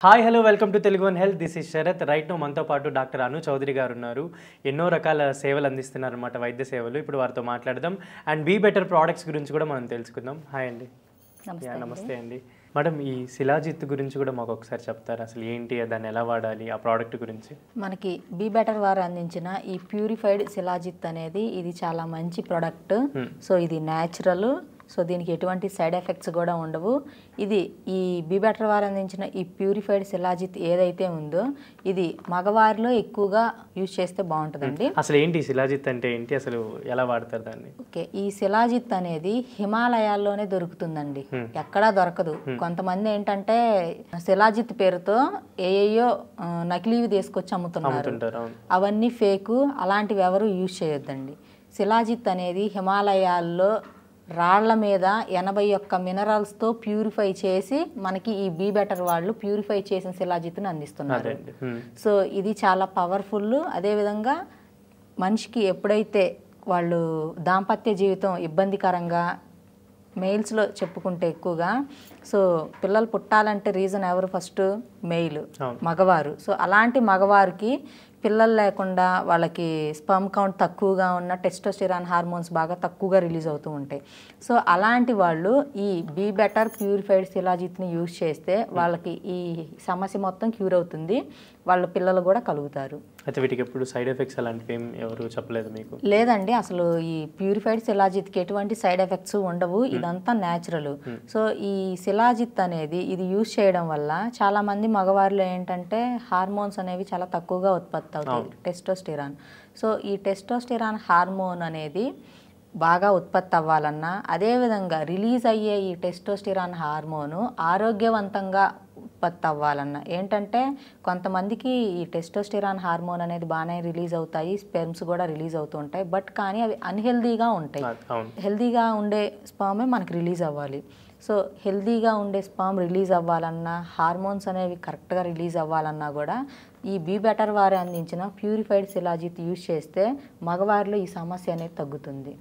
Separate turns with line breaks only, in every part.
Hi hello welcome to Telugu one health. This is Sharath. Right now మనతో పాటు doctor అను చౌదరి గారు ఉన్నారు. ఎన్నో రకాల సేవలు అందిస్తున్నారన్నమాట, వైద్య సేవలు. ఇప్పుడు వారితో మాట్లాడదాం అండ్ బీ బెటర్ ప్రోడక్ట్స్ గురించి కూడా మనం తెలుసుకుందాం. హాయ్ అండి. నమస్తే అండి. మేడం, ఈ శిలాజిత్ గురించి కూడా మాకు ఒకసారి చెప్తారా? అసలు ఏంటి, దాన్ని ఎలా వాడాలి, ఆ ప్రోడక్ట్ గురించి?
మనకి బీ బెటర్ వారు అందించిన ఈ ప్యూరిఫైడ్ శిలాజిత్ అనేది ఇది చాలా మంచి ప్రోడక్ట్. సో ఇది న్యాచురల్. సో దీనికి ఎటువంటి సైడ్ ఎఫెక్ట్స్ కూడా ఉండవు. ఇది ఈ బీ బెటర్ వారు అందించిన ఈ ప్యూరిఫైడ్ శిలాజిత్ ఏదైతే ఉందో ఇది మగవారిలో ఎక్కువగా యూజ్ చేస్తే బాగుంటుందండి.
అసలు ఏంటి శిలాజిత్ అంటే ఏంటి, అసలు ఎలా వాడతారు దాన్ని?
ఓకే, ఈ శిలాజిత్ అనేది హిమాలయాల్లోనే దొరుకుతుందండి, ఎక్కడా దొరకదు. కొంతమంది ఏంటంటే శిలాజిత్ పేరుతో ఏయో నకిలీవి తీసుకొచ్చి అమ్ముతున్నారు. అవన్నీ ఫేకు. అలాంటివి ఎవరు యూజ్ చేయొద్దండి. శిలాజిత్ అనేది హిమాలయాల్లో రాళ్ల మీద 81 మినరల్స్తో ప్యూరిఫై చేసి మనకి ఈ బీ బెటర్ వాళ్ళు ప్యూరిఫై చేసిన శిలాజిత్ని అందిస్తున్నారు. సో ఇది చాలా పవర్ఫుల్. అదేవిధంగా మనిషికి ఎప్పుడైతే వాళ్ళు దాంపత్య జీవితం ఇబ్బందికరంగా మెయిల్స్లో చెప్పుకుంటే ఎక్కువగా, సో పిల్లలు పుట్టాలంటే రీజన్ ఎవరు? ఫస్ట్ మెయిల్, మగవారు. సో అలాంటి మగవారికి పిల్లలు లేకుండా వాళ్ళకి స్పర్మ్ కౌంట్ తక్కువగా ఉన్న టెస్టోస్టెరాన్ హార్మోన్స్ బాగా తక్కువగా రిలీజ్ అవుతూ ఉంటాయి. సో అలాంటి వాళ్ళు ఈ బీ బెటర్ ప్యూరిఫైడ్ శిలాజిత్ని యూజ్ చేస్తే వాళ్ళకి ఈ సమస్య మొత్తం క్యూర్ అవుతుంది. వాళ్ళ పిల్లలు కూడా కలుగుతారు.
అయితే వీటికి ఎప్పుడు సైడ్ ఎఫెక్ట్స్ అలాంటివి ఏం ఎవరు చెప్పలేదు మీకు?
లేదండి, అసలు ఈ ప్యూరిఫైడ్ శిలాజిత్కి ఎటువంటి సైడ్ ఎఫెక్ట్స్ ఉండవు. ఇదంతా న్యాచురల్. సో ఈ శిలాజిత్ అనేది ఇది యూజ్ చేయడం వల్ల చాలా మంది మగవారిలో ఏంటంటే హార్మోన్స్ అనేవి చాలా తక్కువగా ఉత్పత్తి అవుతాయి, టెస్టోస్టెరాన్. సో ఈ టెస్టోస్టెరాన్ హార్మోన్ అనేది బాగా ఉత్పత్తి అవ్వాలన్నా, అదేవిధంగా రిలీజ్ అయ్యే ఈ టెస్టోస్టెరాన్ హార్మోను ఆరోగ్యవంతంగా ఉత్పత్తి అవ్వాలన్నా ఏంటంటే కొంతమందికి ఈ టెస్టోస్టెరాన్ హార్మోన్ అనేది బాగానే రిలీజ్ అవుతాయి, స్పెర్మ్స్ కూడా రిలీజ్ అవుతూ ఉంటాయి. బట్ కానీ అవి అన్హెల్దీగా ఉంటాయి. హెల్దీగా ఉండే స్పర్మే మనకి రిలీజ్ అవ్వాలి. సో హెల్దీగా ఉండే స్పర్మ్ రిలీజ్ అవ్వాలన్నా, హార్మోన్స్ అనేవి కరెక్ట్గా రిలీజ్ అవ్వాలన్నా కూడా ఈ బీ బెటర్ వారు అందించిన ప్యూరిఫైడ్ శిలాజిత్ యూజ్ చేస్తే మగవారిలో ఈ సమస్య అనేది తగ్గుతుంది.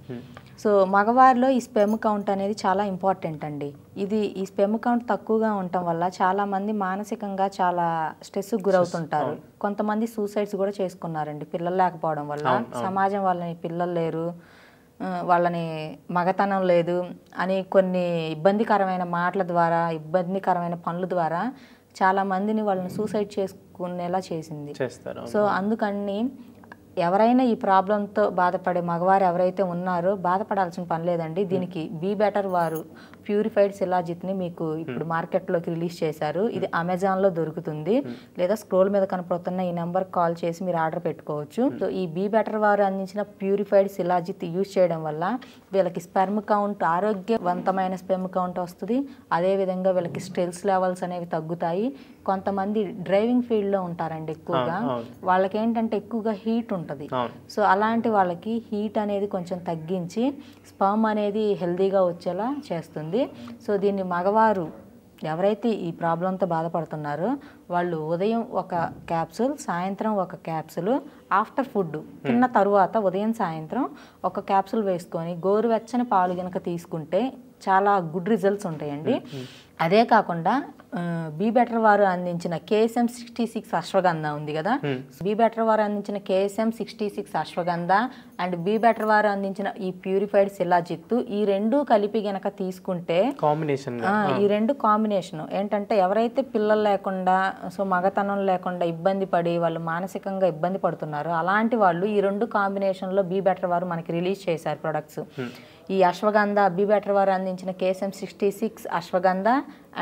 సో మగవారిలో ఈ స్పెర్మ్ కౌంట్ అనేది చాలా ఇంపార్టెంట్ అండి. ఈ స్పెర్మ్ కౌంట్ తక్కువగా ఉండటం వల్ల చాలామంది మానసికంగా చాలా స్ట్రెస్కి గురవుతుంటారు. కొంతమంది సూసైడ్స్ కూడా చేసుకున్నారండి పిల్లలు లేకపోవడం వల్ల. సమాజం వాళ్ళని పిల్లలు లేరు, వాళ్ళని మగతనం లేదు అని కొన్ని ఇబ్బందికరమైన మాటల ద్వారా, ఇబ్బందికరమైన పనుల ద్వారా చాలా మందిని వాళ్ళని సూసైడ్ చేసుకునేలా చేసింది. సో అందుకని ఎవరైనా ఈ ప్రాబ్లంతో బాధపడే మగవారు ఎవరైతే ఉన్నారో బాధపడాల్సిన పని లేదండి. దీనికి బీ బెటర్ వారు ప్యూరిఫైడ్ శిలాజిత్ని మీకు ఇప్పుడు మార్కెట్లోకి రిలీజ్ చేశారు. ఇది అమెజాన్లో దొరుకుతుంది, లేదా స్క్రోల్ మీద కనపడుతున్న ఈ నెంబర్కి కాల్ చేసి మీరు ఆర్డర్ పెట్టుకోవచ్చు. సో ఈ బీ బెటర్ వారు అందించిన ప్యూరిఫైడ్ శిలాజిత్ యూజ్ చేయడం వల్ల వీళ్ళకి స్పెర్మ్ కౌంట్, ఆరోగ్యవంతమైన స్పెర్మ్ కౌంట్ వస్తుంది. అదేవిధంగా వీళ్ళకి స్ట్రెస్ లెవెల్స్ అనేవి తగ్గుతాయి. కొంతమంది డ్రైవింగ్ ఫీల్డ్లో ఉంటారండి ఎక్కువగా, వాళ్ళకి ఏంటంటే ఎక్కువగా హీట్ ఉంటుంది. సో అలాంటి వాళ్ళకి హీట్ అనేది కొంచెం తగ్గించి స్పర్మ్ అనేది హెల్దీగా వచ్చేలా చేస్తుంది. సో దీన్ని మగవారు ఎవరైతే ఈ ప్రాబ్లంతో బాధపడుతున్నారో వాళ్ళు ఉదయం ఒక క్యాప్సూల్, సాయంత్రం ఒక క్యాప్సూల్, ఆఫ్టర్ ఫుడ్ తిన్న తరువాత ఉదయం సాయంత్రం ఒక క్యాప్సూల్ వేసుకొని గోరువెచ్చని పాలు కనుక తీసుకుంటే చాలా గుడ్ రిజల్ట్స్ ఉంటాయండి. అదే కాకుండా బీ బెటర్ వారు అందించిన KSM 66 అశ్వగంధ ఉంది కదా, బీ బెటర్ వారు అందించిన KSM 66 ashwagandha and be better వారు అందించిన ఈ ప్యూరిఫైడ్ శిలాజిత్తు, ఈ రెండు కలిపి గనక తీసుకుంటే కాంబినేషన్, ఈ రెండు కాంబినేషన్ ఏంటంటే ఎవరైతే పిల్లలు లేకుండా, సో మగతనం లేకుండా ఇబ్బంది పడి వాళ్ళు మానసికంగా ఇబ్బంది పడుతున్నారో అలాంటి వాళ్ళు ఈ రెండు కాంబినేషన్లో బీ బెటర్ వారు మనకి రిలీజ్ చేశారు ప్రొడక్ట్స్. ఈ అశ్వగంధ, బీ బెటర్ వారు అందించిన KSM 66 ashwagandha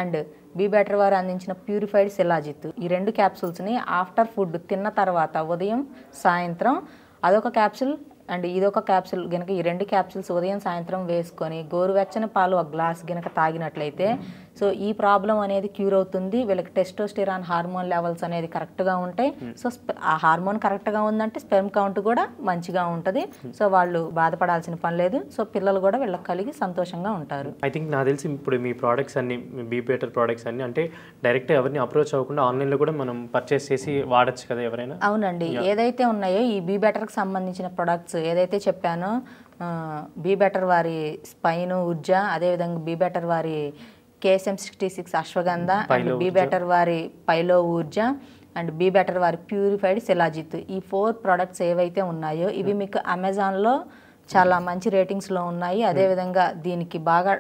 and be better వారు అందించిన ప్యూరిఫైడ్ శిలాజిత్, ఈ రెండు క్యాప్సూల్స్ని ఆఫ్టర్ ఫుడ్ తిన్న తర్వాత ఉదయం సాయంత్రం అదొక క్యాప్సూల్ అండ్ ఇదొక క్యాప్సూల్ గనక ఈ రెండు క్యాప్సూల్స్ ఉదయం సాయంత్రం వేసుకొని గోరువెచ్చని పాలు ఒక గ్లాస్ గనక తాగినట్లయితే సో ఈ ప్రాబ్లం అనేది క్యూర్ అవుతుంది. వీళ్ళకి టెస్టోస్టెరాన్ హార్మోన్ లెవెల్స్ అనేది కరెక్ట్గా ఉంటాయి. సో ఆ హార్మోన్ కరెక్ట్గా ఉందంటే స్పెర్మ్ కౌంట్ కూడా మంచిగా ఉంటుంది. సో వాళ్ళు బాధపడాల్సిన పని లేదు. సో పిల్లలు కూడా వీళ్ళకి కలిగి సంతోషంగా ఉంటారు.
ఐ థింక్ నాకు తెలిసి ఇప్పుడు మీ ప్రోడక్ట్స్ అన్ని, బీ బెటర్ ప్రోడక్ట్స్ అన్ని అంటే డైరెక్ట్ ఎవరిని అప్రోచ్ అవ్వకుండా ఆన్లైన్లో కూడా మనం పర్చేస్ చేసి వాడచ్చు కదా ఎవరైనా?
అవునండి, ఏదైతే ఉన్నాయో ఈ బీ బెటర్కి సంబంధించిన ప్రొడక్ట్స్ ఏదైతే చెప్పానో, బీ బెటర్ వారి స్పైన్, ఉర్జా, అదేవిధంగా బీ బెటర్ వారి KSM 66 ashwagandha and be better వారి పైలో ఊర్జ అండ్ బీ బెటర్ వారి ప్యూరిఫైడ్ శిలాజిత్, ఈ 4 ప్రోడక్ట్స్ ఏవైతే ఉన్నాయో ఇవి మీకు అమెజాన్లో చాలా మంచి రేటింగ్స్లో ఉన్నాయి. అదేవిధంగా దీనికి బాగా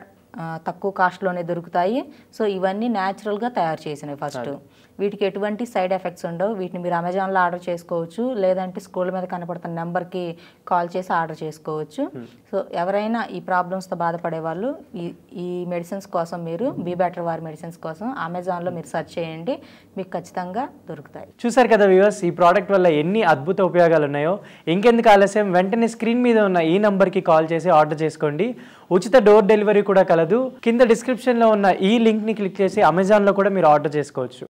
తక్కువ కాస్ట్లోనే దొరుకుతాయి. సో ఇవన్నీ న్యాచురల్గా తయారు చేసినవి. ఫస్ట్ వీటికి ఎటువంటి సైడ్ ఎఫెక్ట్స్ ఉండవు. వీటిని మీరు అమెజాన్లో ఆర్డర్ చేసుకోవచ్చు, లేదంటే స్క్రోల్ మీద కనపడుతున్న నెంబర్కి కాల్ చేసి ఆర్డర్ చేసుకోవచ్చు. సో ఎవరైనా ఈ ప్రాబ్లమ్స్తో బాధపడే వాళ్ళు ఈ మెడిసిన్స్ కోసం మీరు బీ బెటర్ వారి మెడిసిన్స్ కోసం అమెజాన్లో మీరు సెర్చ్ చేయండి, మీకు ఖచ్చితంగా దొరుకుతాయి.
చూసారు కదా వ్యూవర్స్, ఈ ప్రోడక్ట్ వల్ల ఎన్ని అద్భుత ఉపయోగాలు ఉన్నాయో. ఇంకెందుకు ఆలస్యం, వెంటనే స్క్రీన్ మీద ఉన్న ఈ నంబర్కి కాల్ చేసి ఆర్డర్ చేసుకోండి. ఉచిత డోర్ డెలివరీ కూడా కలదు. కింద డిస్క్రిప్షన్లో ఉన్న ఈ లింక్ని క్లిక్ చేసి అమెజాన్లో కూడా మీరు ఆర్డర్ చేసుకోవచ్చు.